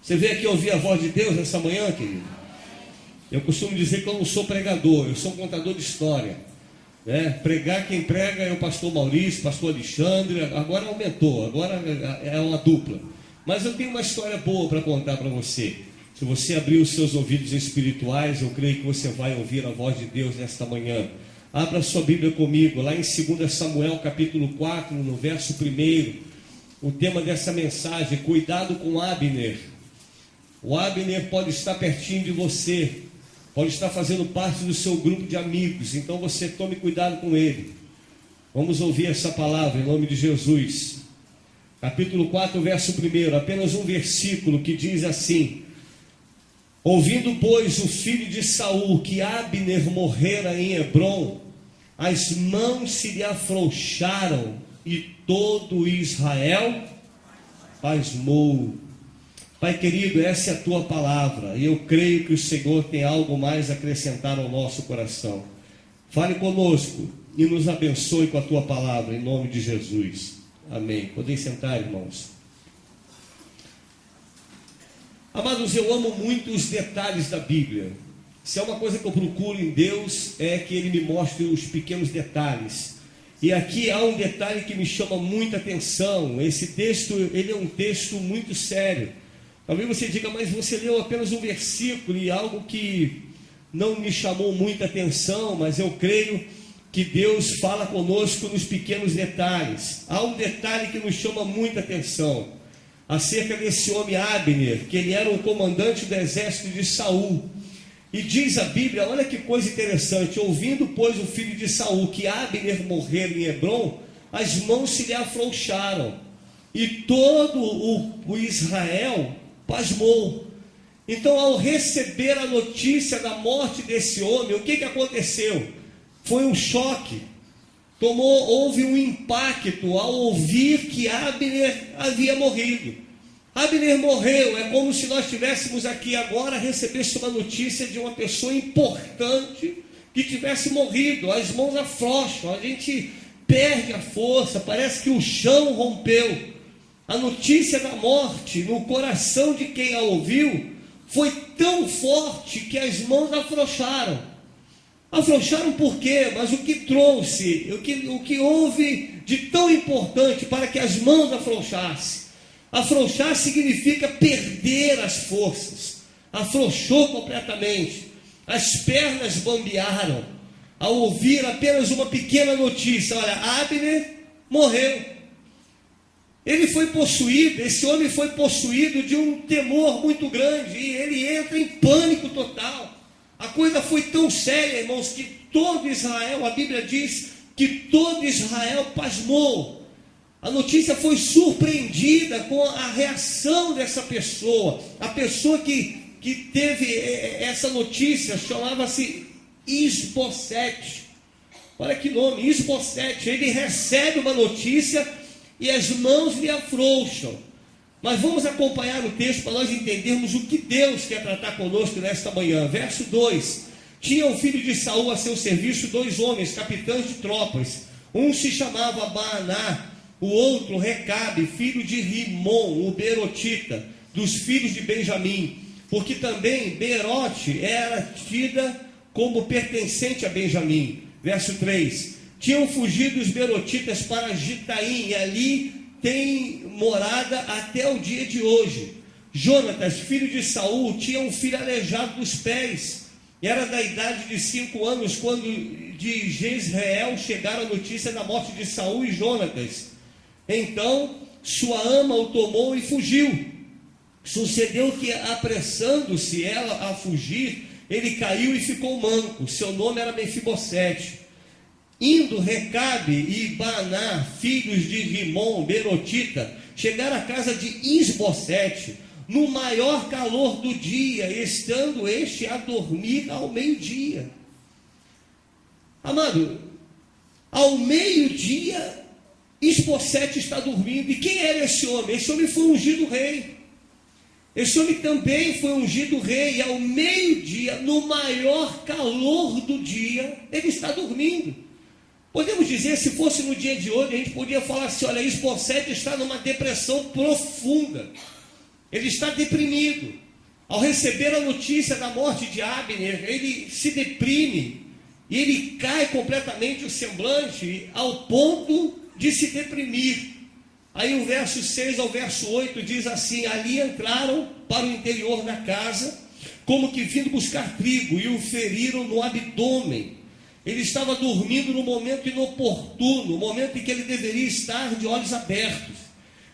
Você veio aqui ouvir a voz de Deus nessa manhã, querido? Eu costumo dizer que eu não sou pregador, eu sou um contador de história, né? Pregar, quem prega é o pastor Maurício, pastor Alexandre. Agora aumentou, agora é uma dupla. Mas eu tenho uma história boa para contar para você. Se você abrir os seus ouvidos espirituais, eu creio que você vai ouvir a voz de Deus nesta manhã. Abra sua Bíblia comigo, lá em 2 Samuel capítulo 4, no verso 1. O tema dessa mensagem: cuidado com Abner. O Abner pode estar pertinho de você, pode estar fazendo parte do seu grupo de amigos, então você tome cuidado com ele. Vamos ouvir essa palavra em nome de Jesus. Capítulo 4, verso 1, apenas um versículo que diz assim: ouvindo, pois, o filho de Saul que Abner morrera em Hebrom, as mãos se lhe afrouxaram e todo Israel pasmou. Pai querido, essa é a tua palavra, e eu creio que o Senhor tem algo mais a acrescentar ao nosso coração. Fale conosco e nos abençoe com a tua palavra, em nome de Jesus. Amém. Podem sentar, irmãos. Amados, eu amo muito os detalhes da Bíblia. Se é uma coisa que eu procuro em Deus, é que Ele me mostre os pequenos detalhes. E aqui há um detalhe que me chama muita atenção. Esse texto, ele é um texto muito sério. Talvez você diga, mas você leu apenas um versículo e algo que não me chamou muita atenção, mas eu creio que Deus fala conosco nos pequenos detalhes. Há um detalhe que nos chama muita atenção acerca desse homem Abner, que ele era um comandante do exército de Saul. E diz a Bíblia, olha que coisa interessante: ouvindo, pois, o filho de Saul que Abner morrera em Hebrom, as mãos se lhe afrouxaram, e todo o Israel pasmou. Então, ao receber a notícia da morte desse homem, o que aconteceu? Foi um choque. Houve um impacto ao ouvir que Abner havia morrido. Abner morreu. É como se nós estivéssemos aqui agora, recebesse uma notícia de uma pessoa importante que tivesse morrido. As mãos afrouxam, a gente perde a força, parece que o chão rompeu. A notícia da morte no coração de quem a ouviu foi tão forte que as mãos afrouxaram. Afrouxaram por quê? Mas o que trouxe, o que houve de tão importante para que as mãos afrouxassem? Afrouxar significa perder as forças. Afrouxou completamente. As pernas bambearam ao ouvir apenas uma pequena notícia: olha, Abner morreu. Ele foi possuído, esse homem foi possuído de um temor muito grande, e ele entra em pânico total. A coisa foi tão séria, irmãos, que todo Israel, a Bíblia diz que todo Israel pasmou. A notícia foi surpreendida com a reação dessa pessoa. A pessoa que teve essa notícia chamava-se Isbosete. Olha que nome, Isbosete. Ele recebe uma notícia e as mãos lhe afrouxam. Mas vamos acompanhar o texto para nós entendermos o que Deus quer tratar conosco nesta manhã. Verso 2: tinha o filho de Saul a seu serviço 2 homens, capitães de tropas. Um se chamava Baaná, o outro Recabe, filho de Rimom, o Berotita, dos filhos de Benjamim, porque também Beerote era tida como pertencente a Benjamim. Verso 3: tinham fugido os Berotitas para Gitaim, e ali tem morada até o dia de hoje. Jonatas, filho de Saul, tinha um filho aleijado dos pés, era da idade de 5 anos, quando de Jezreel chegaram a notícia da morte de Saul e Jonatas. Então sua ama o tomou e fugiu. Sucedeu que, apressando-se ela a fugir, ele caiu e ficou manco. Seu nome era Mefibosete. Indo Recabe e Baaná, filhos de Rimom, Berotita, chegaram à casa de Isbosete no maior calor do dia, estando este a dormir ao meio-dia. Amado, ao meio-dia, Isbosete está dormindo. E quem era esse homem? Esse homem foi ungido rei. Esse homem também foi ungido rei. E ao meio-dia, no maior calor do dia, ele está dormindo. Podemos dizer, se fosse no dia de hoje, a gente podia falar assim: olha, Isbosete está numa depressão profunda. Ele está deprimido. Ao receber a notícia da morte de Abner, ele se deprime e ele cai completamente o semblante ao ponto de se deprimir. Aí o verso 6 ao verso 8 diz assim: ali entraram para o interior da casa, como que vindo buscar trigo, e o feriram no abdômen. Ele estava dormindo no momento inoportuno, no momento em que ele deveria estar de olhos abertos.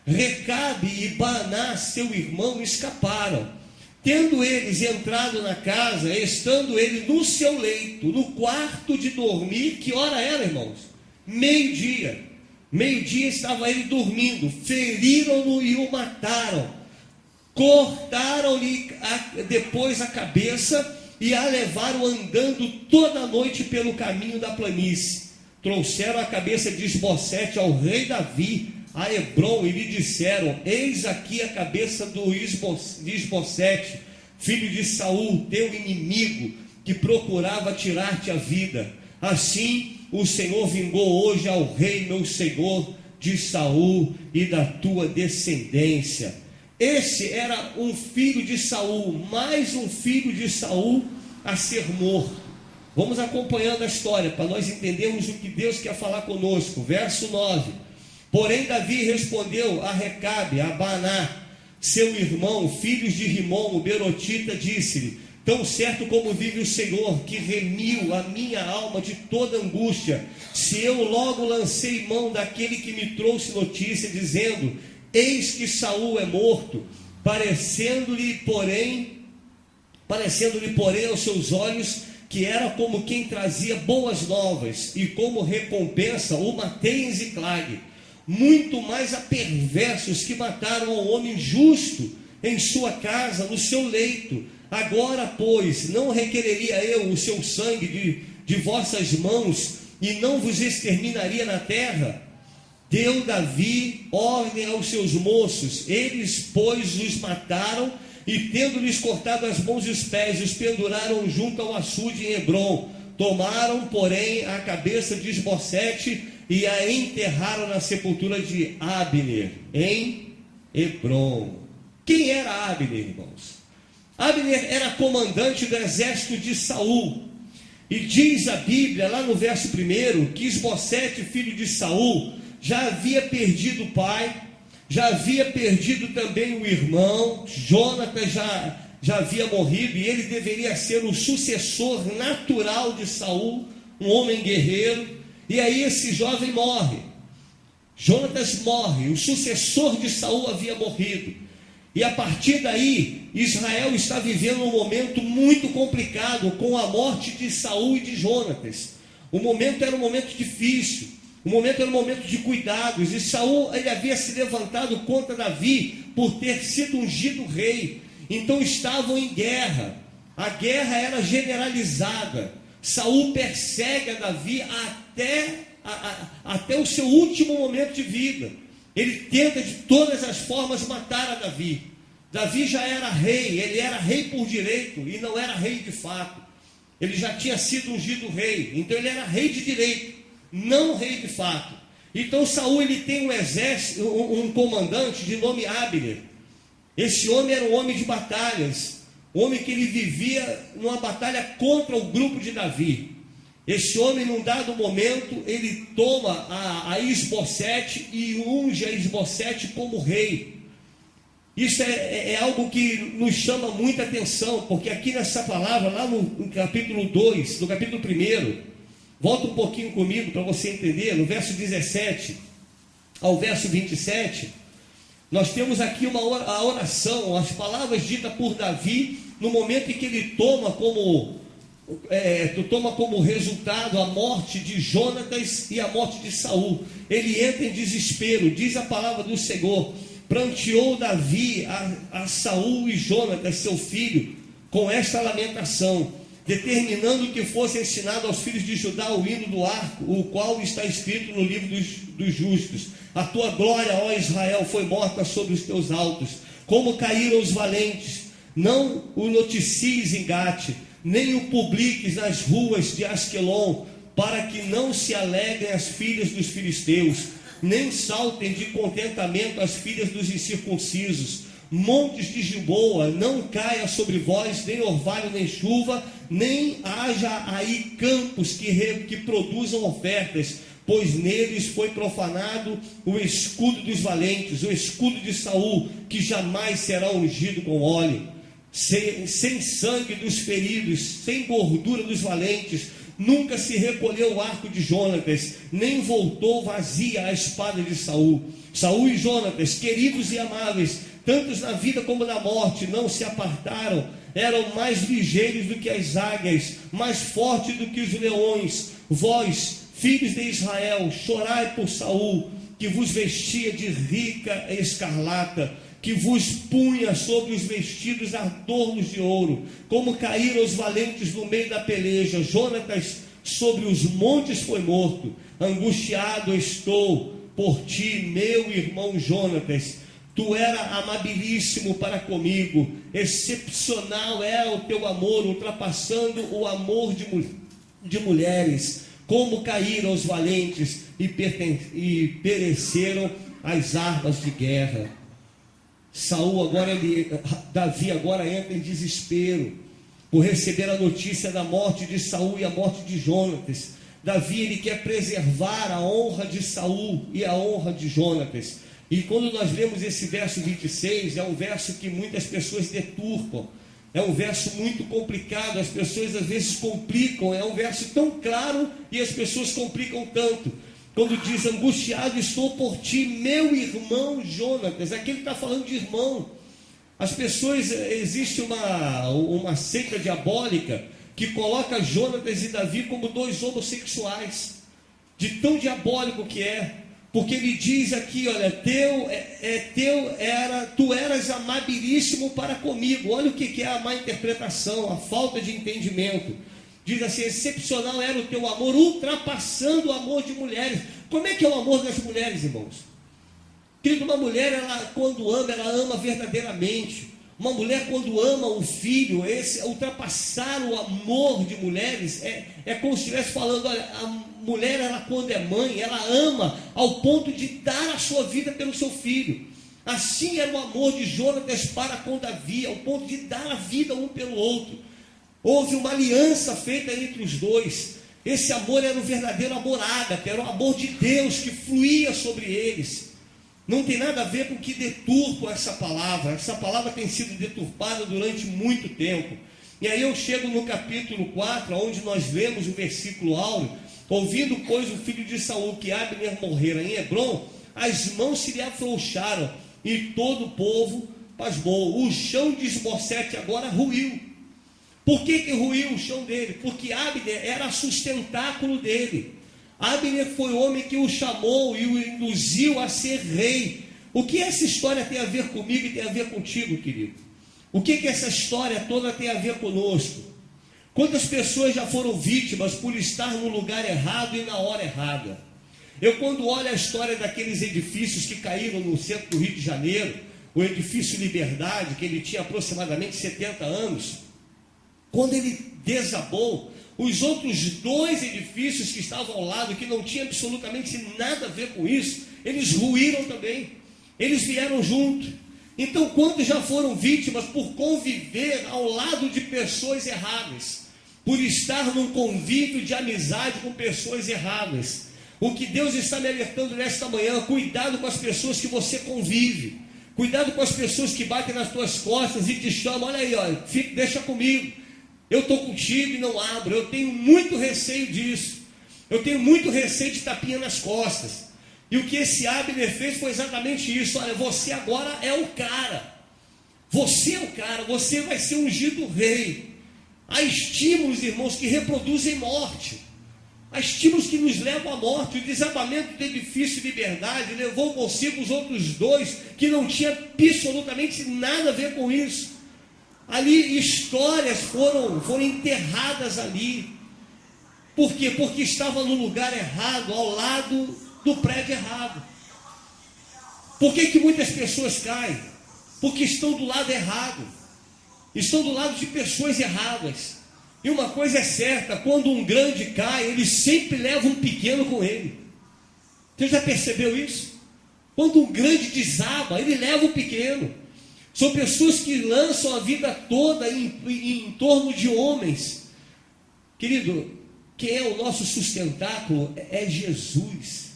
Recabe e Baaná, seu irmão, escaparam. Tendo eles entrado na casa, estando ele no seu leito, no quarto de dormir, que hora era, irmãos? Meio-dia. Meio-dia estava ele dormindo. Feriram-no e o mataram. Cortaram-lhe depois a cabeça e a levaram andando toda a noite pelo caminho da planície. Trouxeram a cabeça de Isbosete ao rei Davi, a Hebrom, e lhe disseram: eis aqui a cabeça de Isbosete, filho de Saul, teu inimigo, que procurava tirar-te a vida. Assim o Senhor vingou hoje ao rei meu senhor de Saul e da tua descendência. Esse era um filho de Saul, mais um filho de Saul a ser morto. Vamos acompanhando a história para nós entendermos o que Deus quer falar conosco. Verso 9. Porém Davi respondeu a Recabe, a Baaná, seu irmão, filhos de Rimom, o Berotita, disse-lhe: tão certo como vive o Senhor, que remiu a minha alma de toda angústia, se eu logo lancei mão daquele que me trouxe notícia, dizendo: eis que Saul é morto, parecendo-lhe porém aos seus olhos que era como quem trazia boas novas, e como recompensa o matei em Ziclague. Muito mais a perversos que mataram ao homem justo em sua casa, no seu leito. Agora, pois, não requereria eu o seu sangue de vossas mãos, e não vos exterminaria na terra? Deu Davi ordem aos seus moços, eles, pois, os mataram, e tendo-lhes cortado as mãos e os pés, os penduraram junto ao açude em Hebrom. Tomaram, porém, a cabeça de Isbosete e a enterraram na sepultura de Abner, em Hebrom. Quem era Abner, irmãos? Abner era comandante do exército de Saul. E diz a Bíblia, lá no verso 1, que Isbosete, filho de Saul, já havia perdido o pai, já havia perdido também o irmão. Jonatas já havia morrido, e ele deveria ser o sucessor natural de Saul, um homem guerreiro. E aí esse jovem morre. Jonatas morre, o sucessor de Saul havia morrido. E a partir daí, Israel está vivendo um momento muito complicado com a morte de Saul e de Jonatas. O momento era um momento difícil, o momento era um momento de cuidados. E Saul, ele havia se levantado contra Davi por ter sido ungido rei. Então estavam em guerra. A guerra era generalizada. Saul persegue a Davi até o seu último momento de vida. Ele tenta de todas as formas matar a Davi. Davi já era rei, ele era rei por direito e não era rei de fato. Ele já tinha sido ungido rei, então ele era rei de direito, não rei de fato. Então Saul, ele tem um exército, um comandante de nome Abner. Esse homem era um homem de batalhas, um homem que ele vivia numa batalha contra o grupo de Davi. Esse homem, num dado momento, ele toma a Isbosete e unge a Isbosete como rei. Isso é algo que nos chama muita atenção, porque aqui nessa palavra, lá no capítulo 2, no capítulo 1, volta um pouquinho comigo para você entender, no verso 17 ao verso 27, nós temos aqui a oração, as palavras ditas por Davi, no momento em que ele toma como resultado a morte de Jonatas e a morte de Saul. Ele entra em desespero, diz a palavra do Senhor: pranteou Davi a Saul e Jonatas, seu filho, com esta lamentação, determinando que fosse ensinado aos filhos de Judá o hino do arco, o qual está escrito no livro dos justos: a tua glória, ó Israel, foi morta sobre os teus altos. Como caíram os valentes, não o noticies em Gate, nem o publiques nas ruas de Asquelon, para que não se alegrem as filhas dos filisteus, nem saltem de contentamento as filhas dos incircuncisos. montes de Gilboa, não caia sobre vós nem orvalho nem chuva, nem haja aí campos que produzam ofertas, pois neles foi profanado o escudo dos valentes, o escudo de Saul, que jamais será ungido com óleo. Sem sangue dos feridos, sem gordura dos valentes, nunca se recolheu o arco de Jonatas, nem voltou vazia a espada de Saul. Saul e Jonatas, queridos e amáveis, tantos na vida como na morte, não se apartaram, eram mais ligeiros do que as águias, mais fortes do que os leões. Vós, filhos de Israel, chorai por Saul, que vos vestia de rica escarlata, que vos punha sobre os vestidos adornos de ouro, como caíram os valentes no meio da peleja. Jonatas sobre os montes foi morto. Angustiado estou por ti, meu irmão Jonatas. Tu era amabilíssimo para comigo, excepcional é o teu amor, ultrapassando o amor de mulheres. Como caíram os valentes e pereceram as armas de guerra. Davi agora entra em desespero por receber a notícia da morte de Saul e a morte de Jonatas. Davi, ele quer preservar a honra de Saul e a honra de Jonatas. E quando nós lemos esse verso 26, é um verso que muitas pessoas deturpam. É um verso muito complicado, as pessoas às vezes complicam. É um verso tão claro e as pessoas complicam tanto. Quando diz, angustiado estou por ti, meu irmão Jonatas. Aqui ele está falando de irmão. As pessoas, existe uma seita diabólica que coloca Jonatas e Davi como dois homossexuais, de tão diabólico que é. Porque ele diz aqui, olha, tu eras amabilíssimo para comigo. Olha o que é a má interpretação, a falta de entendimento. Diz assim, excepcional era o teu amor, ultrapassando o amor de mulheres. Como é que é o amor das mulheres, irmãos? Querido, uma mulher, ela quando ama, ela ama verdadeiramente. Uma mulher quando ama um filho, ultrapassar o amor de mulheres, é como se estivesse falando, olha, a mulher, ela quando é mãe, ela ama ao ponto de dar a sua vida pelo seu filho. Assim era o amor de Jonatas para com Davi, ao ponto de dar a vida um pelo outro. Houve uma aliança feita entre os dois. Esse amor era o verdadeiro amor ágape, era o amor de Deus que fluía sobre eles. Não tem nada a ver com o que deturpa essa palavra. Essa palavra tem sido deturpada durante muito tempo. E aí eu chego no capítulo 4, onde nós vemos o versículo áureo. Ouvindo, pois, o filho de Saul que Abner morrera em Hebrom, as mãos se lhe afrouxaram e todo o povo pasmou. O chão de Isbosete agora ruiu. Por que ruiu o chão dele? Porque Abner era sustentáculo dele. Abner foi o homem que o chamou e o induziu a ser rei. O que essa história tem a ver comigo e tem a ver contigo, querido? O que essa história toda tem a ver conosco? Quantas pessoas já foram vítimas por estar no lugar errado e na hora errada? Eu, quando olho a história daqueles edifícios que caíram no centro do Rio de Janeiro, o edifício Liberdade, que ele tinha aproximadamente 70 anos, quando ele desabou, os outros dois edifícios que estavam ao lado, que não tinham absolutamente nada a ver com isso, eles ruíram também, eles vieram junto. Então, quantos já foram vítimas por conviver ao lado de pessoas erradas, por estar num convívio de amizade com pessoas erradas? O que Deus está me alertando nesta manhã, cuidado com as pessoas que você convive, cuidado com as pessoas que batem nas tuas costas e te chamam, olha aí, olha, deixa comigo. Eu estou contigo e não abro. Eu tenho muito receio disso. Eu tenho muito receio de tapinha nas costas. E o que esse Abner fez foi exatamente isso. Olha, você agora é o cara. Você é o cara. Você vai ser ungido rei. Há estímulos, irmãos, que reproduzem morte. Há estímulos que nos levam à morte. O desabamento do edifício de Liberdade levou consigo os outros dois que não tinham absolutamente nada a ver com isso. Ali histórias foram enterradas ali. Por quê? Porque estava no lugar errado, ao lado do prédio errado. Por que muitas pessoas caem? Porque estão do lado errado. Estão do lado de pessoas erradas. E uma coisa é certa, quando um grande cai, ele sempre leva um pequeno com ele. Você já percebeu isso? Quando um grande desaba, ele leva um pequeno. São pessoas que lançam a vida toda em torno de homens. Querido, quem é o nosso sustentáculo é Jesus.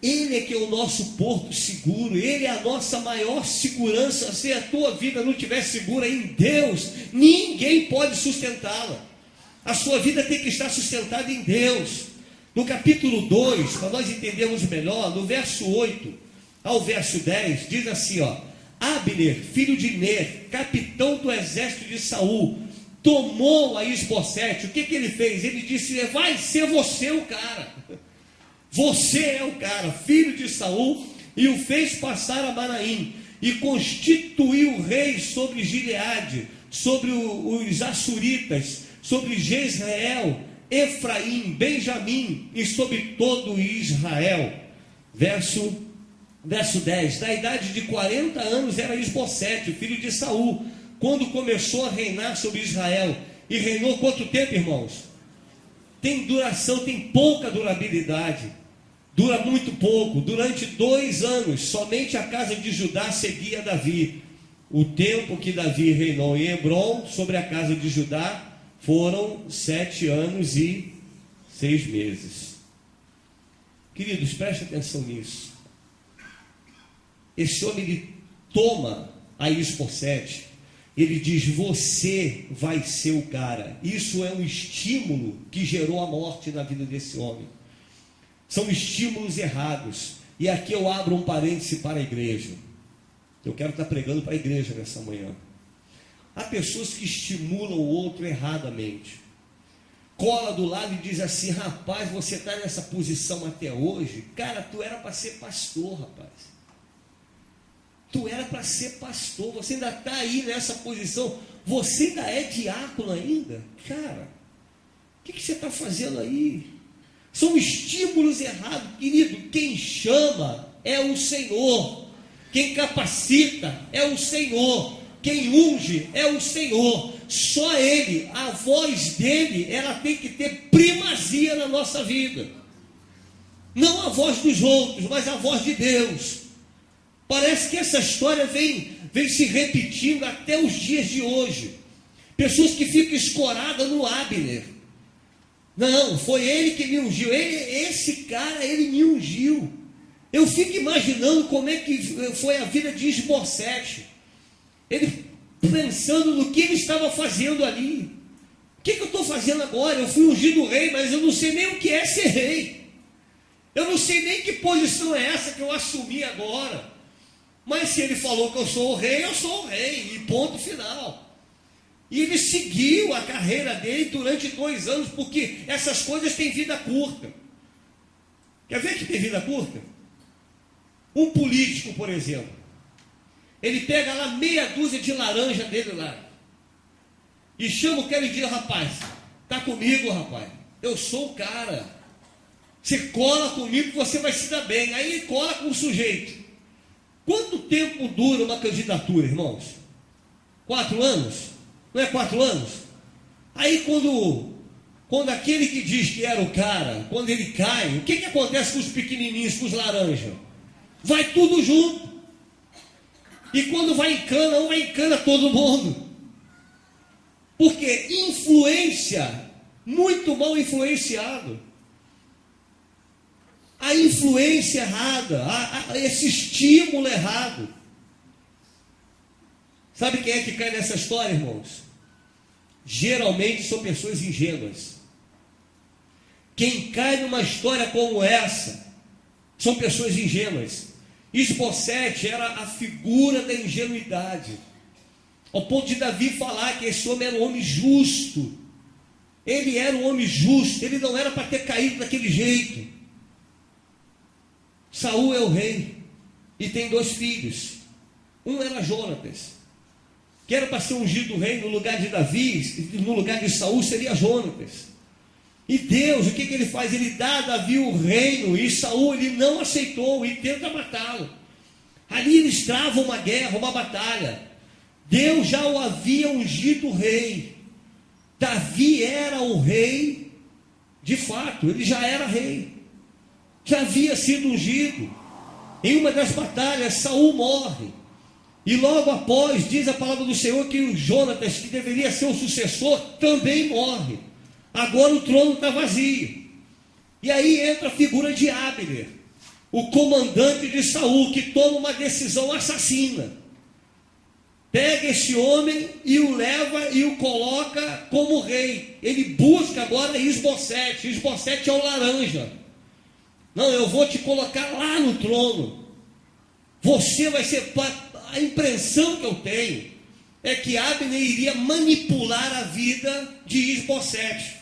Ele é que é o nosso porto seguro, Ele é a nossa maior segurança. Se a tua vida não estiver segura em Deus, ninguém pode sustentá-la. A sua vida tem que estar sustentada em Deus. No capítulo 2, para nós entendermos melhor, no verso 8 ao verso 10, diz assim, ó: Abner, filho de Ner, capitão do exército de Saul, tomou a Isbosete. O que ele fez? Ele disse: vai ser você o cara. Você é o cara, filho de Saul, e o fez passar a Manaim, e constituiu rei sobre Gileade, sobre os Assuritas, sobre Jezreel, Efraim, Benjamim, e sobre todo Israel. Verso 10, da idade de 40 anos era Isbosete, filho de Saul, quando começou a reinar sobre Israel. E reinou quanto tempo, irmãos? Tem duração, tem pouca durabilidade. Dura muito pouco. Durante 2 anos, somente a casa de Judá seguia Davi. O tempo que Davi reinou em Hebrom sobre a casa de Judá foram 7 anos e 6 meses. Queridos, preste atenção nisso. Esse homem, ele toma a Isbosete, ele diz: você vai ser o cara. Isso é um estímulo que gerou a morte na vida desse homem. São estímulos errados. E aqui eu abro um parêntese para a igreja. Eu quero estar pregando para a igreja nessa manhã. Há pessoas que estimulam o outro erradamente. Cola do lado e diz assim: rapaz, você está nessa posição até hoje? Cara, tu era para ser pastor, rapaz. Tu era para ser pastor, você ainda está aí nessa posição, você ainda é diácono ainda? Cara, o que você está fazendo aí? São estímulos errados, querido. Quem chama é o Senhor, quem capacita é o Senhor, quem unge é o Senhor, só Ele. A voz dele, ela tem que ter primazia na nossa vida, não a voz dos outros, mas a voz de Deus. Parece que essa história vem se repetindo até os dias de hoje. Pessoas que ficam escoradas no Abner. Não, foi ele que me ungiu. Esse cara, ele me ungiu. Eu fico imaginando como é que foi a vida de Isbosete. Ele pensando no que ele estava fazendo ali. O que eu estou fazendo agora? Eu fui ungido rei, mas eu não sei nem o que é ser rei. Eu não sei nem que posição é essa que eu assumi agora. Mas se ele falou que eu sou o rei, e ponto final. E ele seguiu a carreira dele durante 2 anos, porque essas coisas têm vida curta. Quer ver que tem vida curta? Um político, por exemplo, ele pega lá meia dúzia de laranja dele lá, e chama o cara e diz: rapaz, tá comigo, rapaz, eu sou o cara, você cola comigo que você vai se dar bem. Aí ele cola com o sujeito. Quanto tempo dura uma candidatura, irmãos? 4 anos? Não é 4 anos? Aí quando aquele que diz que era o cara, quando ele cai, o que acontece com os pequenininhos, com os laranjas? Vai tudo junto. E quando vai em cana, um vai em cana todo mundo. Porque influência, muito mal influenciado. A influência errada, esse estímulo errado. Sabe quem é que cai nessa história, irmãos? Geralmente são pessoas ingênuas. Quem cai numa história como essa são pessoas ingênuas. Isbosete era a figura da ingenuidade, ao ponto de Davi falar que esse homem era um homem justo. Ele era um homem justo, ele não era para ter caído daquele jeito. Saul é o rei e tem 2 filhos. Um era Jonatas, que era para ser ungido rei no lugar de Davi, no lugar de Saul seria Jonatas. E Deus, o que ele faz? Ele dá a Davi o reino, e Saul ele não aceitou e tenta matá-lo. Ali eles travam uma guerra, uma batalha. Deus já o havia ungido rei. Davi era o rei de fato, ele já era rei, já havia sido ungido. Em uma das batalhas, Saul morre. E logo após, diz a palavra do Senhor que o Jonatas, que deveria ser o sucessor, também morre. Agora o trono está vazio. E aí entra a figura de Abner, o comandante de Saul, que toma uma decisão assassina. Pega esse homem e o leva e o coloca como rei. Ele busca agora Isbosete. Isbosete é o laranja. Não, eu vou te colocar lá no trono. Você vai ser... A impressão que eu tenho é que Abner iria manipular a vida de Isbosete.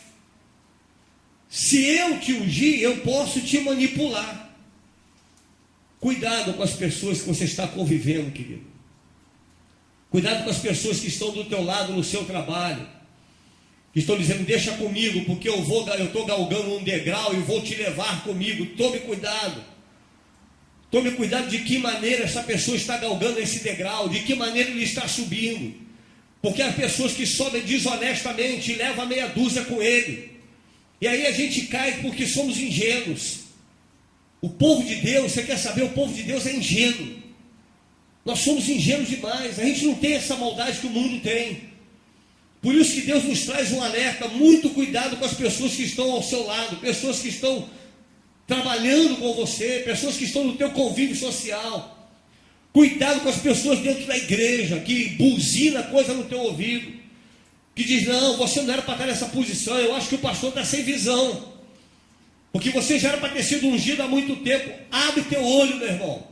Se eu te ungir, eu posso te manipular. Cuidado com as pessoas que você está convivendo, querido. Cuidado com as pessoas que estão do teu lado no seu trabalho, que estão dizendo, deixa comigo, porque eu estou galgando um degrau e vou te levar comigo. Tome cuidado. Tome cuidado de que maneira essa pessoa está galgando esse degrau, de que maneira ele está subindo. Porque há pessoas que sobem desonestamente e levam a meia dúzia com ele. E aí a gente cai porque somos ingênuos. O povo de Deus, você quer saber, o povo de Deus é ingênuo. Nós somos ingênuos demais, a gente não tem essa maldade que o mundo tem. Por isso que Deus nos traz um alerta, muito cuidado com as pessoas que estão ao seu lado, pessoas que estão trabalhando com você, pessoas que estão no teu convívio social. Cuidado com as pessoas dentro da igreja, que buzina coisa no teu ouvido, que diz, não, você não era para estar nessa posição, eu acho que o pastor está sem visão, porque você já era para ter sido ungido há muito tempo. Abre teu olho, meu irmão.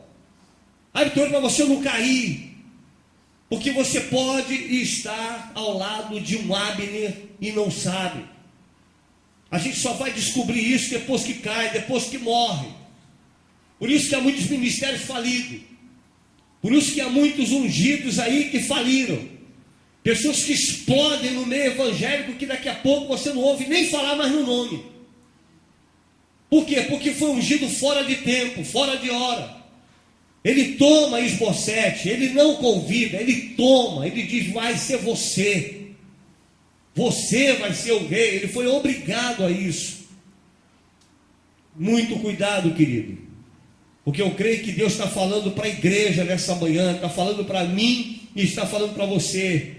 Abre teu olho para você não cair, porque você pode estar ao lado de um Abner e não sabe. A gente só vai descobrir isso depois que cai, depois que morre. Por isso que há muitos ministérios falidos. Por isso que há muitos ungidos aí que faliram. Pessoas que explodem no meio evangélico que daqui a pouco você não ouve nem falar mais no nome. Por quê? Porque foi ungido fora de tempo, fora de hora. Ele toma Isbosete, ele não convida, ele toma, ele diz, vai ser você. Você vai ser o rei. Ele foi obrigado a isso. Muito cuidado, querido. Porque eu creio que Deus está falando para a igreja nessa manhã, está falando para mim e está falando para você.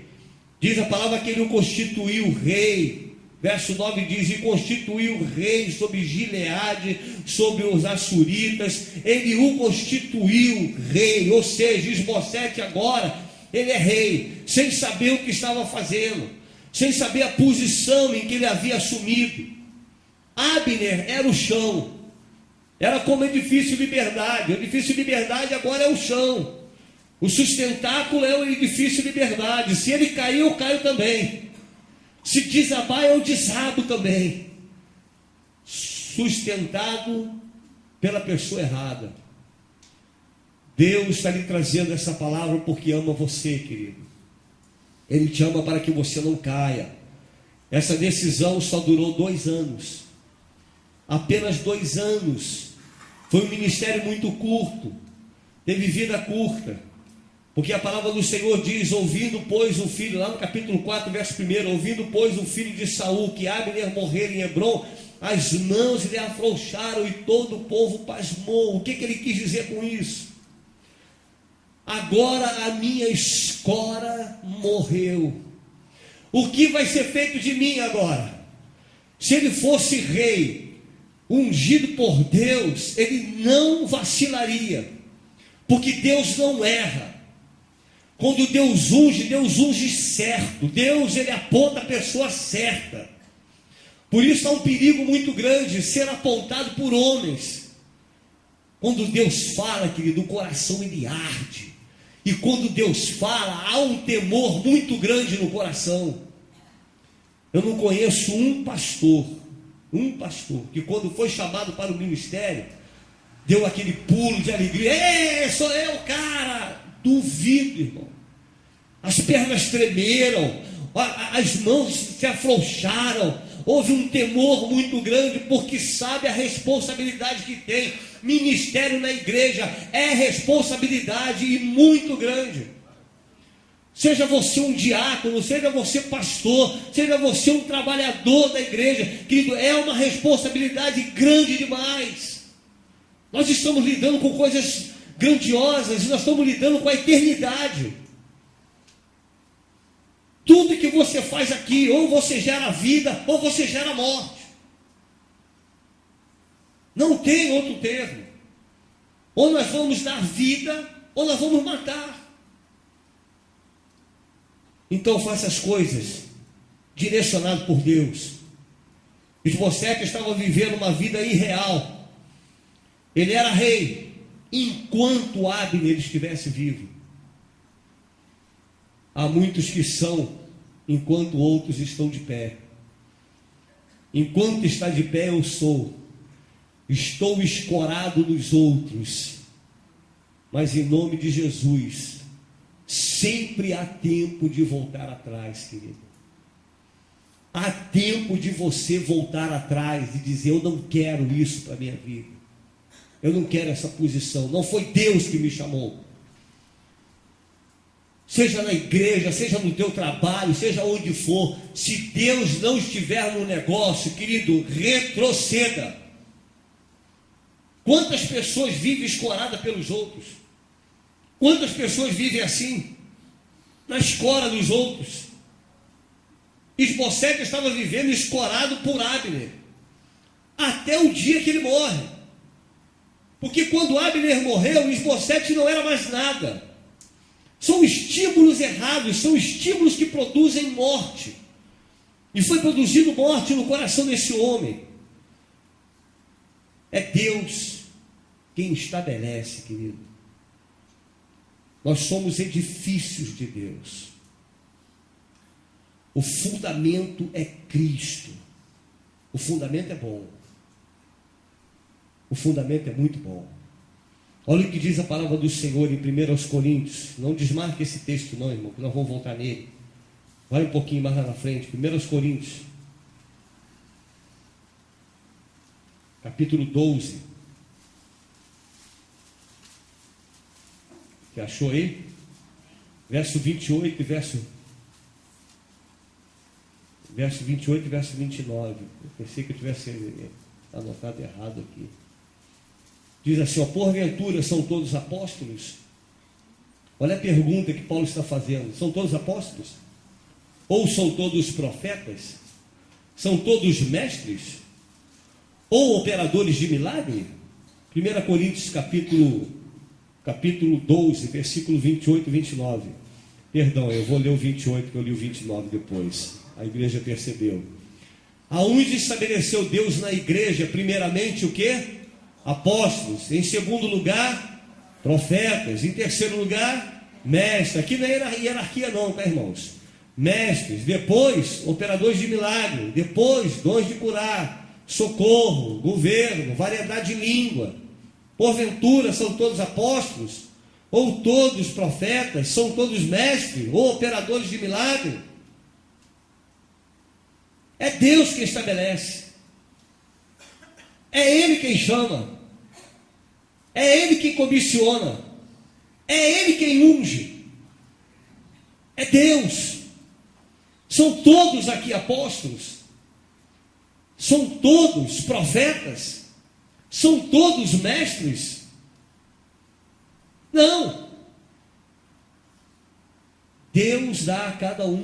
Diz a palavra que ele o constituiu rei. Verso 9 diz, e constituiu rei sobre Gileade, sobre os Assuritas. Ele o constituiu rei, ou seja, Isbosete agora, ele é rei, sem saber o que estava fazendo, sem saber a posição em que ele havia assumido. Abner era o chão, era como edifício Liberdade. O edifício Liberdade agora é o chão, o sustentáculo é o edifício Liberdade. Se ele cair, eu caio também. Se desabar, eu desabo também. Sustentado pela pessoa errada. Deus está lhe trazendo essa palavra porque ama você, querido. Ele te ama para que você não caia. Essa decisão só durou 2 anos. Apenas 2 anos. Foi um ministério muito curto. Teve vida curta. Porque a palavra do Senhor diz, ouvindo, pois, o filho, lá no capítulo 4, verso 1, ouvindo, pois, o filho de Saul, que Abner morrer em Hebron, as mãos lhe afrouxaram e todo o povo pasmou. O que ele quis dizer com isso? Agora a minha escora morreu. O que vai ser feito de mim agora? Se ele fosse rei, ungido por Deus, ele não vacilaria, porque Deus não erra. Quando Deus unge certo. Deus, ele aponta a pessoa certa. Por isso há um perigo muito grande ser apontado por homens. Quando Deus fala, querido, o coração ele arde. E quando Deus fala, há um temor muito grande no coração. Eu não conheço um pastor, que quando foi chamado para o ministério, deu aquele pulo de alegria. Ei, sou eu, cara! Duvido, irmão. As pernas tremeram, as mãos se afrouxaram, houve um temor muito grande, porque sabe a responsabilidade que tem. Ministério na igreja é responsabilidade e muito grande. Seja você um diácono, seja você pastor, seja você um trabalhador da igreja, querido, é uma responsabilidade grande demais. Nós estamos lidando com coisas grandiosas, e nós estamos lidando com a eternidade. Tudo que você faz aqui, ou você gera vida, ou você gera morte. Não tem outro termo. Ou nós vamos dar vida, ou nós vamos matar. Então faça as coisas direcionado por Deus. Esbofete estava vivendo uma vida irreal. Ele era rei enquanto Abner estivesse vivo. Há muitos que são enquanto outros estão de pé. Enquanto está de pé eu sou. Estou escorado nos outros. Mas em nome de Jesus, sempre há tempo de voltar atrás, querido. Há tempo de você voltar atrás e dizer: eu não quero isso para a minha vida. Eu não quero essa posição. Não foi Deus que me chamou. Seja na igreja, seja no teu trabalho, seja onde for, se Deus não estiver no negócio, querido, retroceda. Quantas pessoas vivem escoradas pelos outros? Quantas pessoas vivem assim, na escora dos outros? Esbofete estava vivendo escorado por Abner, até o dia que ele morre. Porque quando Abner morreu, Esbofete não era mais nada. São estímulos errados, são estímulos que produzem morte. E foi produzindo morte no coração desse homem. É Deus quem estabelece, querido. Nós somos edifícios de Deus. O fundamento é Cristo. O fundamento é bom. O fundamento é muito bom. Olha o que diz a palavra do Senhor em 1 Coríntios. Não desmarque esse texto não, irmão, que nós vamos voltar nele. Vai um pouquinho mais lá na frente. 1 Coríntios, capítulo 12. Você achou aí? Verso 28 e verso 28 e verso 29. Eu pensei que eu tivesse anotado errado aqui. Diz assim, ó: porventura são todos apóstolos? Olha a pergunta que Paulo está fazendo. São todos apóstolos? Ou são todos profetas? São todos mestres? Ou operadores de milagre? 1 Coríntios capítulo 12, versículo 28 e 29. Perdão, eu vou ler o 28, que eu li o 29 depois. A igreja percebeu. Aonde estabeleceu Deus na igreja, primeiramente o quê? Apóstolos. Em segundo lugar, profetas. Em terceiro lugar, mestres. Aqui não é hierarquia não, tá, irmãos? Mestres. Depois, operadores de milagre. Depois, dons de curar, socorro, governo, variedade de língua. Porventura são todos apóstolos? Ou todos profetas? São todos mestres? Ou operadores de milagre? É Deus quem estabelece. É Ele quem chama. É Ele quem comissiona. É Ele quem unge. É Deus. São todos aqui apóstolos? São todos profetas? São todos mestres? Não. Deus dá a cada um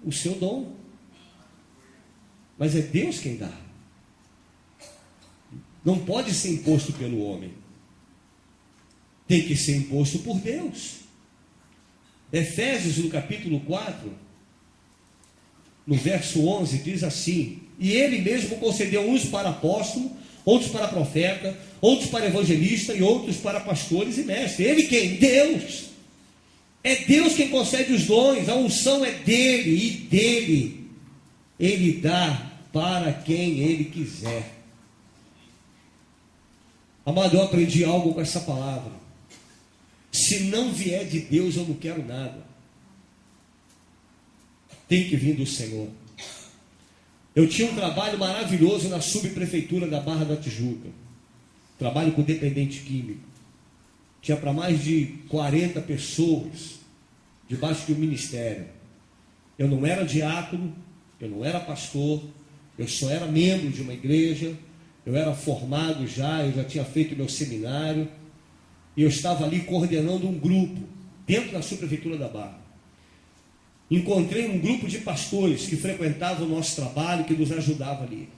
o seu dom. Mas é Deus quem dá. Não pode ser imposto pelo homem. Tem que ser imposto por Deus. Efésios, no capítulo 4, no verso 11, diz assim: e Ele mesmo concedeu uns para apóstolo, outros para profeta, outros para evangelista e outros para pastores e mestres. Ele quem? Deus. É Deus quem concede os dons. A unção é dele e dele Ele dá para quem Ele quiser. Amado, eu aprendi algo com essa palavra. Se não vier de Deus, eu não quero nada. Tem que vir do Senhor. Eu tinha um trabalho maravilhoso na subprefeitura da Barra da Tijuca. Trabalho com dependente químico. Tinha para mais de 40 pessoas debaixo de um ministério. Eu não era diácono, eu não era pastor, eu só era membro de uma igreja, eu era formado já, eu já tinha feito meu seminário. E eu estava ali coordenando um grupo, dentro da subprefeitura da Barra. Encontrei um grupo de pastores que frequentavam o nosso trabalho, que nos ajudava ali.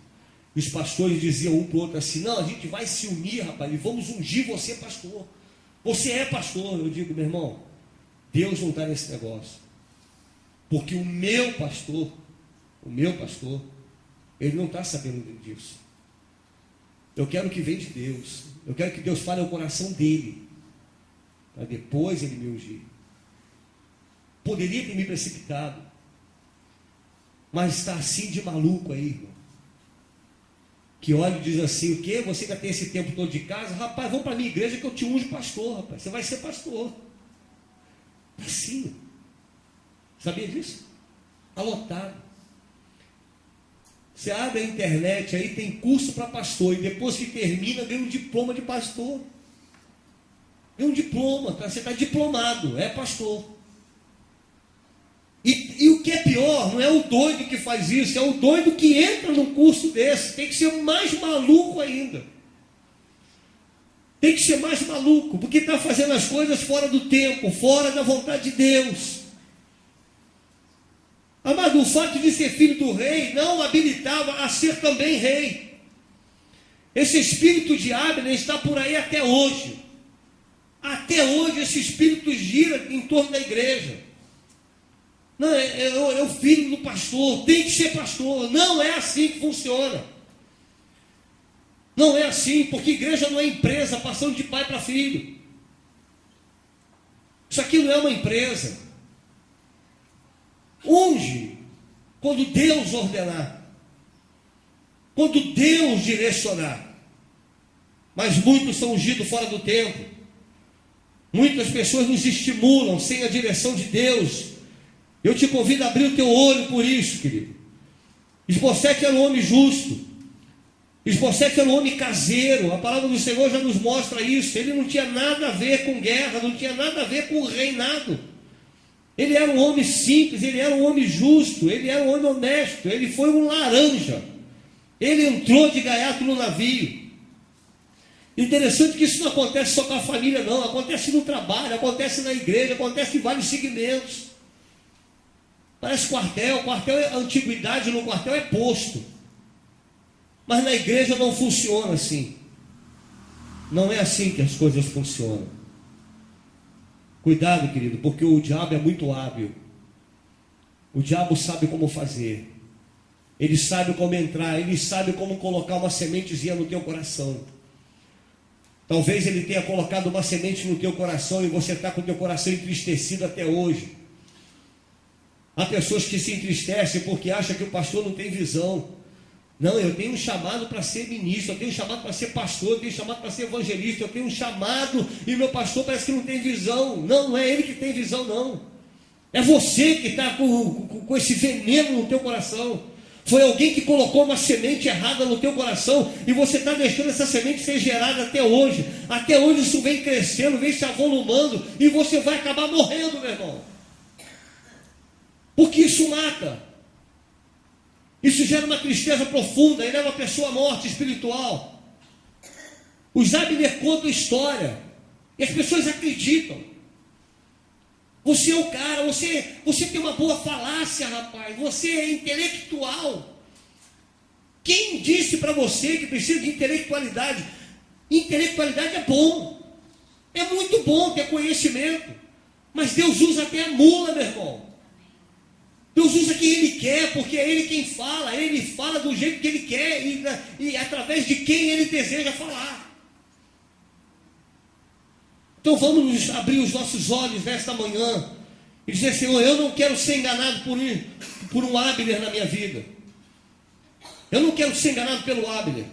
E os pastores diziam um para o outro assim: não, a gente vai se unir, rapaz, e vamos ungir você, pastor. Você é pastor. Eu digo: meu irmão, Deus não está nesse negócio. Porque o meu pastor, ele não está sabendo disso. Eu quero que venha de Deus. Eu quero que Deus fale ao coração dele, para depois ele me ungir. Poderia ter me precipitado, mas está assim de maluco aí, irmão. Que olha e diz assim: o quê? Você ainda tem esse tempo todo de casa? Rapaz, vamos para a minha igreja que eu te unjo pastor, rapaz. Você vai ser pastor. Assim. Sabia disso? Está lotado. Você abre a internet aí, tem curso para pastor, e depois que termina, ganha um diploma de pastor. Ganha um diploma, você está diplomado, é pastor. E o que é pior, não é o doido que faz isso, é o doido que entra num curso desse. Tem que ser mais maluco ainda. Tem que ser mais maluco, porque está fazendo as coisas fora do tempo, fora da vontade de Deus. Amado, o fato de ser filho do rei não o habilitava a ser também rei. Esse espírito de Abner está por aí até hoje. Até hoje esse espírito gira em torno da igreja. Não, é o filho do pastor, tem que ser pastor. Não é assim que funciona. Não é assim, porque igreja não é empresa passando de pai para filho. Isso aqui não é uma empresa. Unge quando Deus ordenar, quando Deus direcionar. Mas muitos são ungidos fora do tempo. Muitas pessoas nos estimulam sem a direção de Deus. Eu te convido a abrir o teu olho por isso, querido. Isbossete era um homem justo. Isbossete era um homem caseiro. A palavra do Senhor já nos mostra isso. Ele não tinha nada a ver com guerra, não tinha nada a ver com o reinado. Ele era um homem simples, ele era um homem justo, ele era um homem honesto, ele foi um laranja. Ele entrou de gaiato no navio. Interessante que isso não acontece só com a família, não. Acontece no trabalho, acontece na igreja, acontece em vários segmentos. Parece quartel é antiguidade, no quartel é posto. Mas na igreja não funciona assim. Não é assim que as coisas funcionam. Cuidado, querido, porque o diabo é muito hábil. O diabo sabe como fazer. Ele sabe como entrar, ele sabe como colocar uma sementezinha no teu coração. Talvez ele tenha colocado uma semente no teu coração e você está com o teu coração entristecido até hoje. Há pessoas que se entristecem porque acham que o pastor não tem visão. Não, eu tenho um chamado para ser ministro, eu tenho um chamado para ser pastor, eu tenho um chamado para ser evangelista, eu tenho um chamado e meu pastor parece que não tem visão. Não, não é ele que tem visão, não. É você que está com esse veneno no teu coração. Foi alguém que colocou uma semente errada no teu coração e você está deixando essa semente ser gerada até hoje. Até hoje isso vem crescendo, vem se avolumando e você vai acabar morrendo, meu irmão. Porque isso mata. Isso gera uma tristeza profunda e leva a pessoa à morte espiritual. Os Abner contam história e as pessoas acreditam. Você é o cara, você tem uma boa falácia, rapaz. Você é intelectual. Quem disse para você que precisa de intelectualidade? Intelectualidade é bom. É muito bom ter conhecimento. Mas Deus usa até a mula, meu irmão. Deus usa quem Ele quer, porque é Ele quem fala. Ele fala do jeito que Ele quer e através de quem Ele deseja falar. Então vamos abrir os nossos olhos nesta manhã e dizer: Senhor, eu não quero ser enganado por um Abner na minha vida. Eu não quero ser enganado pelo Abner.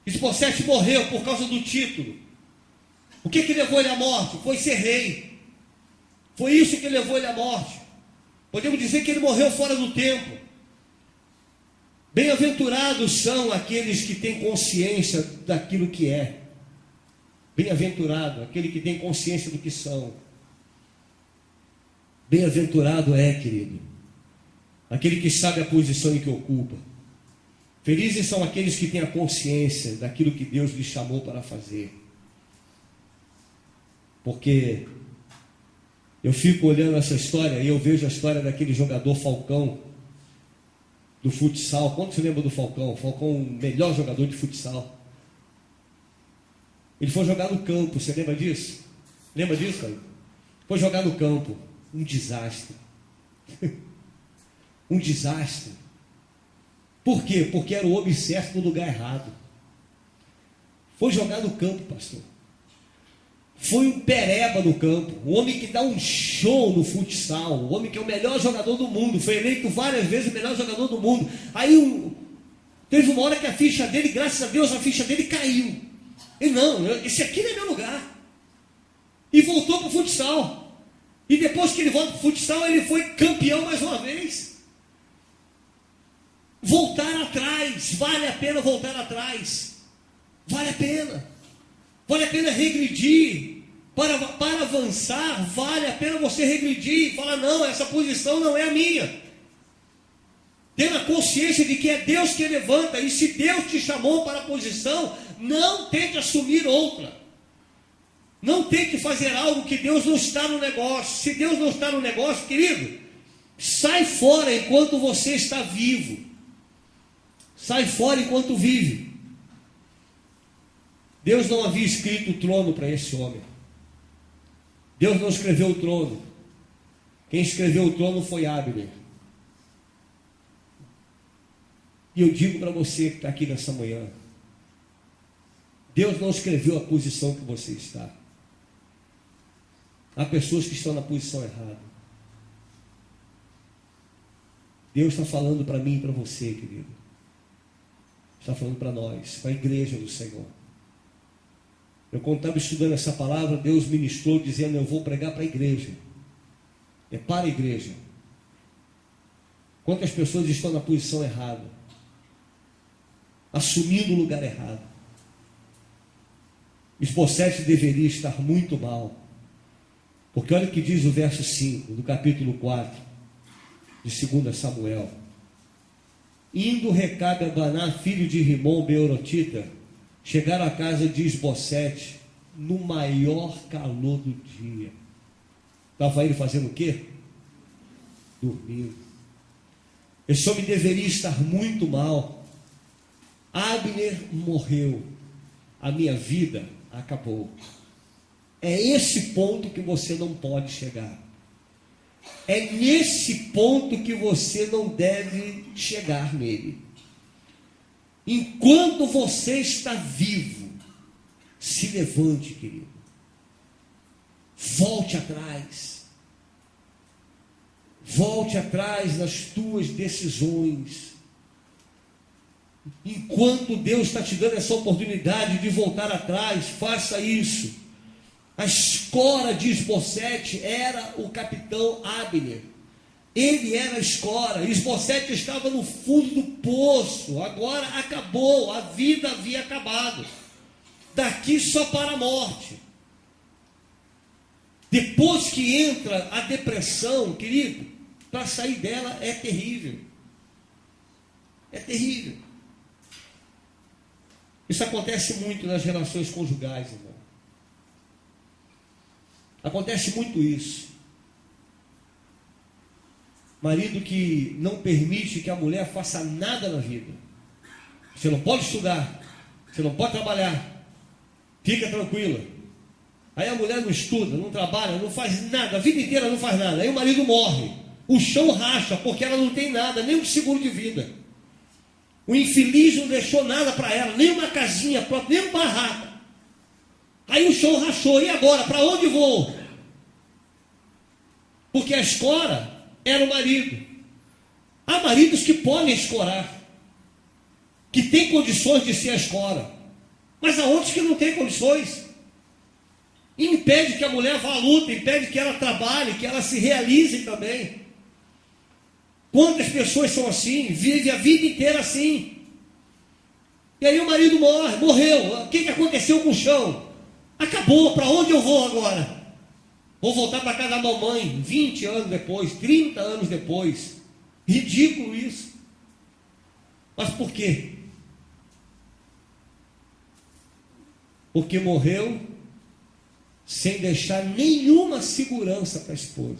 Isbossete morreu por causa do título. O que levou ele à morte? Foi ser rei. Foi isso que levou ele à morte. Podemos dizer que ele morreu fora do tempo. Bem-aventurados são aqueles que têm consciência daquilo que é. Bem-aventurado aquele que tem consciência do que são. Bem-aventurado é, querido, aquele que sabe a posição em que ocupa. Felizes são aqueles que têm a consciência daquilo que Deus lhes chamou para fazer. Porque eu fico olhando essa história e eu vejo a história daquele jogador Falcão do futsal. Quanto você lembra do Falcão? Falcão, o melhor jogador de futsal. Ele foi jogar no campo, você lembra disso? Lembra disso, cara? Foi jogar no campo. Um desastre. Um desastre. Por quê? Porque era o homem certo no lugar errado. Foi jogar no campo, pastor. Foi um pereba no campo. Um homem que dá um show no futsal. Um homem que é o melhor jogador do mundo. Foi eleito várias vezes o melhor jogador do mundo. Aí teve uma hora que a ficha dele, graças a Deus, a ficha dele caiu. Ele, não, esse aqui não é meu lugar. E voltou para o futsal. E depois que ele volta para o futsal, ele foi campeão mais uma vez. Voltar atrás, vale a pena voltar atrás. Vale a pena. Vale a pena regredir. Para avançar, vale a pena você regredir. Falar, não, essa posição não é a minha. Tendo a consciência de que é Deus que levanta. E se Deus te chamou para a posição, não tente assumir outra. Não tente fazer algo que Deus não está no negócio. Se Deus não está no negócio, querido, sai fora enquanto você está vivo. Sai fora enquanto vive. Deus não havia escrito o trono para esse homem. Deus não escreveu o trono. Quem escreveu o trono foi Abner. E eu digo para você que está aqui nessa manhã, Deus não escreveu a posição que você está. Há pessoas que estão na posição errada. Deus está falando para mim e para você, querido. Está falando para nós, para a igreja do Senhor. Eu, quando estava estudando essa palavra, Deus ministrou dizendo, eu vou pregar para a igreja. É para a igreja. Quantas pessoas estão na posição errada? Assumindo o lugar errado. Esbocete deveria estar muito mal. Porque olha o que diz o verso 5 do capítulo 4 de 2 Samuel. Indo Recabe a Baná, filho de Rimom, Beorotita, chegaram à casa de Esbocete no maior calor do dia. Estava ele fazendo o quê? Dormindo. Esse homem deveria estar muito mal. Abner morreu. A minha vida acabou. É esse ponto que você não pode chegar. É nesse ponto que você não deve chegar nele. Enquanto você está vivo, se levante, querido. Volte atrás. Volte atrás nas tuas decisões. Enquanto Deus está te dando essa oportunidade de voltar atrás, faça isso. A escora de Esbocete era o capitão Abner. Ele era a escora. Esbocete estava no fundo do poço. Agora acabou. A vida havia acabado. Daqui só para a morte. Depois que entra a depressão, querido, para sair dela é terrível. É terrível. Isso acontece muito nas relações conjugais, irmão. Acontece muito isso. Marido que não permite que a mulher faça nada na vida. Você não pode estudar, você não pode trabalhar, fica tranquila. Aí a mulher não estuda, não trabalha, não faz nada, a vida inteira não faz nada. Aí o marido morre, o chão racha, porque ela não tem nada, nem um seguro de vida. O infeliz não deixou nada para ela, nem uma casinha própria, nem um barraco. Aí o chão rachou, e agora? Para onde vou? Porque a escora era o marido. Há maridos que podem escorar, que têm condições de ser a escora, mas há outros que não têm condições. E impede que a mulher vá à luta, impede que ela trabalhe, que ela se realize também. Quantas pessoas são assim, vivem a vida inteira assim. E aí o marido morreu. O que aconteceu com o chão? Acabou, para onde eu vou agora? Vou voltar para casa da mamãe, 20 anos depois, 30 anos depois. Ridículo isso. Mas por quê? Porque morreu sem deixar nenhuma segurança para a esposa.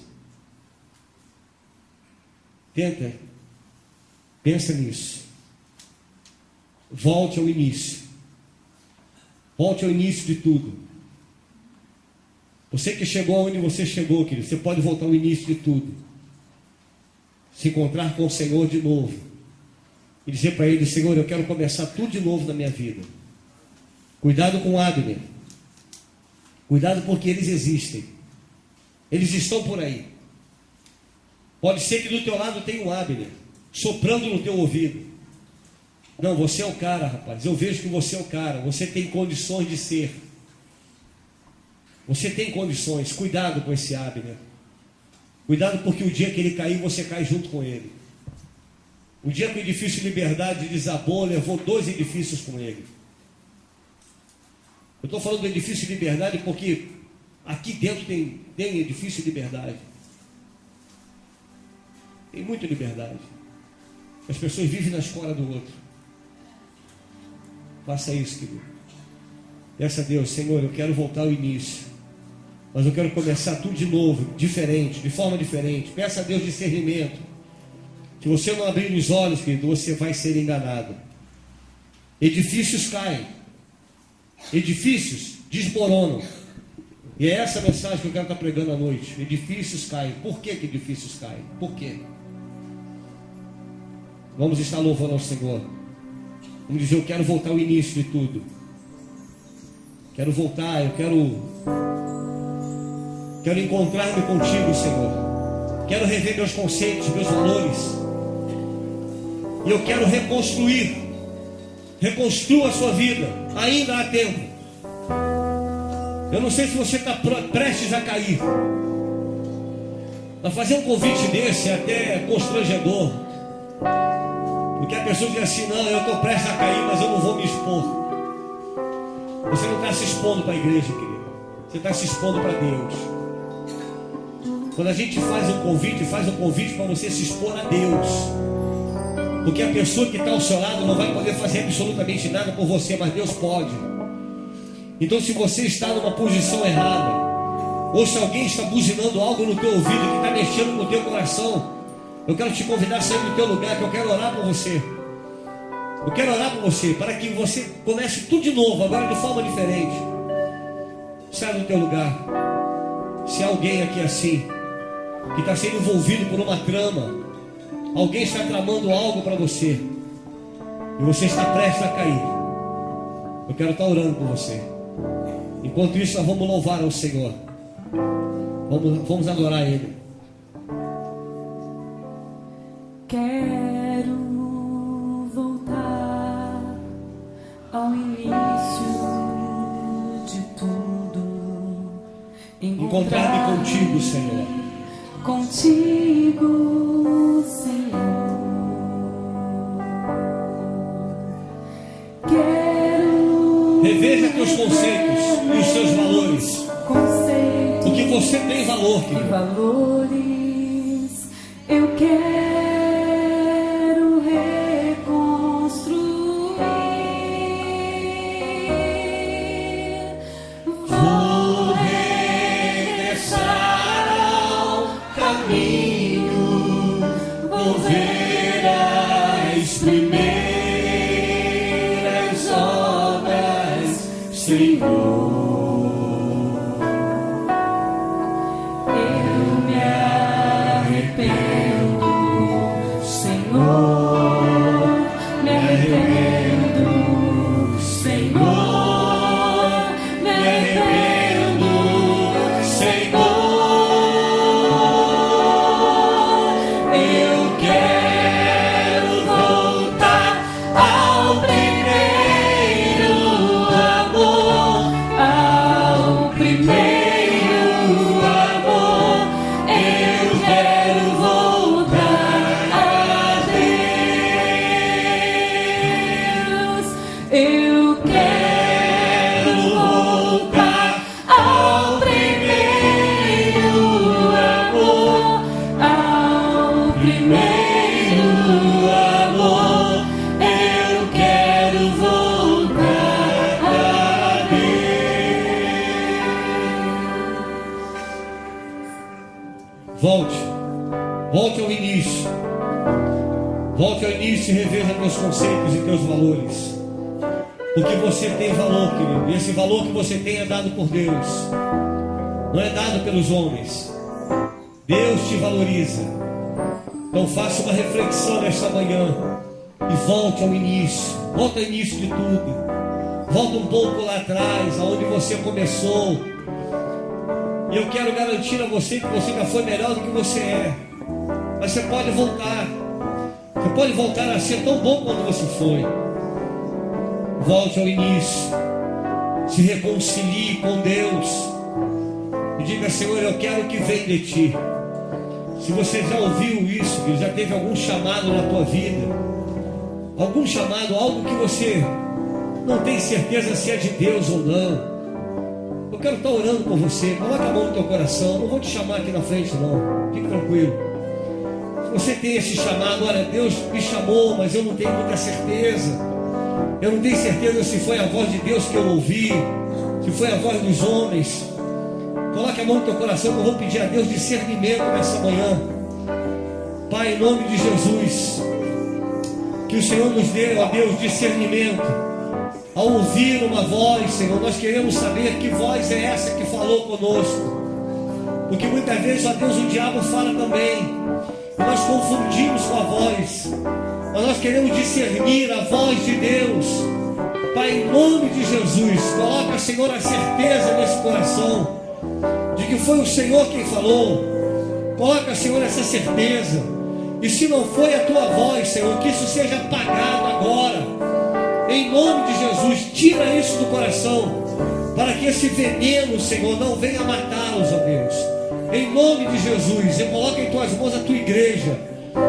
Pensa nisso. Volte ao início. Volte ao início de tudo. Você que chegou onde você chegou, querido, você pode voltar ao início de tudo. Se encontrar com o Senhor de novo. E dizer para Ele: Senhor, eu quero começar tudo de novo na minha vida. Cuidado com Abner. Cuidado, porque eles existem. Eles estão por aí. Pode ser que do teu lado tenha um Abner soprando no teu ouvido. Não, você é o cara, rapaz. Eu vejo que você é o cara. Você tem condições de ser. Você tem condições. Cuidado com esse Abner. Cuidado, porque o dia que ele cair, você cai junto com ele. O dia que o edifício de Liberdade desabou, levou 2 edifícios com ele. Eu estou falando do edifício de Liberdade porque aqui dentro tem edifício de Liberdade. Tem muita liberdade. As pessoas vivem na escola do outro. Faça isso, querido. Peça a Deus: Senhor, eu quero voltar ao início, mas eu quero começar tudo de novo, diferente, de forma diferente. Peça a Deus discernimento. Se você não abrir os olhos, querido, você vai ser enganado. Edifícios caem. Edifícios desmoronam. E é essa mensagem que eu quero estar pregando à noite. Edifícios caem. Por que edifícios caem? Por quê? Vamos estar louvando ao Senhor. Vamos dizer: eu quero voltar ao início de tudo. Quero voltar, eu quero encontrar-me contigo, Senhor. Quero rever meus conceitos, meus valores. E eu quero reconstruir. Reconstrua a sua vida. Ainda há tempo. Eu não sei se você está prestes a cair. Mas fazer um convite desse é até constrangedor. Porque a pessoa diz assim: não, eu estou prestes a cair, mas eu não vou me expor. Você não está se expondo para a igreja, querido. Você está se expondo para Deus. Quando a gente faz um convite para você se expor a Deus. Porque a pessoa que está ao seu lado não vai poder fazer absolutamente nada por você, mas Deus pode. Então, se você está numa posição errada, ou se alguém está buzinando algo no teu ouvido, que está mexendo no teu coração, eu quero te convidar a sair do teu lugar, que eu quero orar por você. Eu quero orar por você, para que você comece tudo de novo, agora de forma diferente. Sai do teu lugar. Se há alguém aqui assim, que está sendo envolvido por uma trama, alguém está tramando algo para você, e você está prestes a cair, eu quero estar orando por você. Enquanto isso, nós vamos louvar ao Senhor. Vamos adorar Ele. Quero voltar ao início de tudo. Encontrar-me contigo, Senhor. Contigo, Senhor. Quero reveja teus conceitos e os seus valores. Porque você tem valor, querido. E valores eu quero reconstruir. Vou regressar ao caminho, vou ver as primeiras obras, Senhor. Volte ao início. Volte ao início e reveja teus conceitos e teus valores. Porque você tem valor, querido. E esse valor que você tem é dado por Deus. Não é dado pelos homens. Deus te valoriza. Então faça uma reflexão nesta manhã. E volte ao início. Volte ao início de tudo. Volta um pouco lá atrás, aonde você começou. E eu quero garantir a você que você já foi melhor do que você é. Mas você pode voltar. Você pode voltar a ser tão bom quanto você foi. Volte ao início. Se reconcilie com Deus. E diga: Senhor, eu quero o que vem de Ti. Se você já ouviu isso, que já teve algum chamado na tua vida, algum chamado, algo que você não tem certeza se é de Deus ou não, eu quero estar orando por você. Coloca a mão no teu coração. Eu não vou te chamar aqui na frente não. Fique tranquilo. Se você tem esse chamado, olha, Deus me chamou, mas eu não tenho muita certeza. Eu não tenho certeza se foi a voz de Deus que eu ouvi, se foi a voz dos homens. Coloque a mão no teu coração, que eu vou pedir a Deus discernimento nessa manhã. Pai, em nome de Jesus, que o Senhor nos dê, ó Deus, discernimento. Ao ouvir uma voz, Senhor, nós queremos saber que voz é essa que falou conosco. Porque muitas vezes, ó Deus, o diabo fala também. E nós confundimos com a voz. Mas nós queremos discernir a voz de Deus. Pai, em nome de Jesus, coloca, Senhor, a certeza nesse coração de que foi o Senhor quem falou. Coloca, Senhor, essa certeza. E se não foi a tua voz, Senhor, que isso seja apagado agora. Em nome de Jesus, tira isso do coração, para que esse veneno, Senhor, não venha matá-los, ó Deus. Em nome de Jesus, eu coloco em tuas mãos a tua igreja.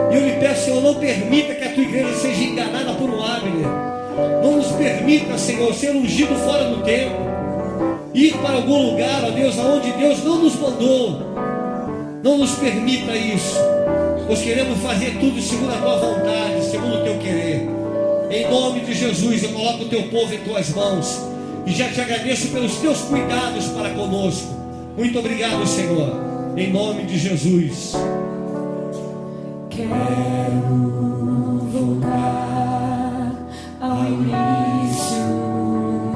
E eu lhe peço, Senhor, não permita que a tua igreja seja enganada por um Abner. Não nos permita, Senhor, ser ungido fora do tempo. Ir para algum lugar, ó Deus, aonde Deus não nos mandou. Não nos permita isso. Nós queremos fazer tudo segundo a tua vontade, segundo o teu querer. Em nome de Jesus, eu coloco o teu povo em tuas mãos. E já te agradeço pelos teus cuidados para conosco. Muito obrigado, Senhor. Em nome de Jesus. Quero voltar ao início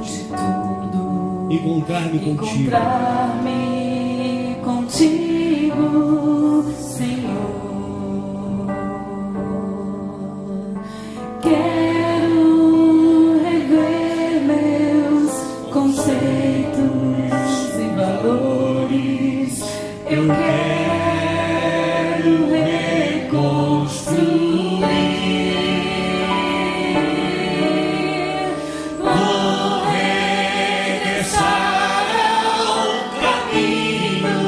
de tudo. Encontrar-me contigo. Encontrar-me contigo, Senhor. Quero rever meus conceitos e valores. Eu quero reconstruir. Vou regressar ao caminho.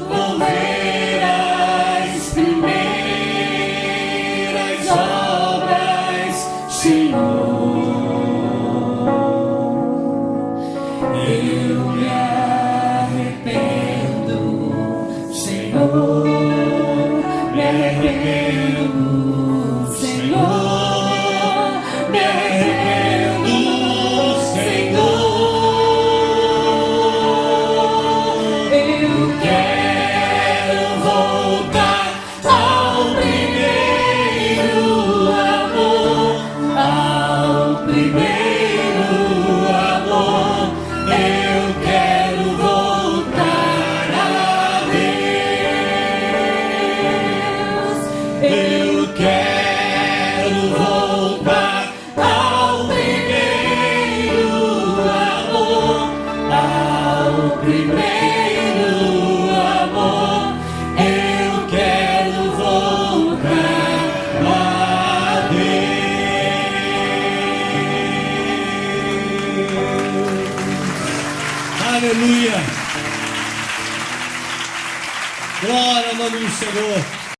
Vou ver as primeiras obras, Senhor. Eu me arrependo, Senhor. Me arrependo, Senhor. Me arrependo, Senhor. Eu quero voltar ao primeiro amor, ao primeiro amor. Eu quero voltar a Deus. Eu quero voltar ao primeiro amor, ao primeiro amor. Eu quero voltar a Deus. Aleluia. Glória ao nome do Senhor.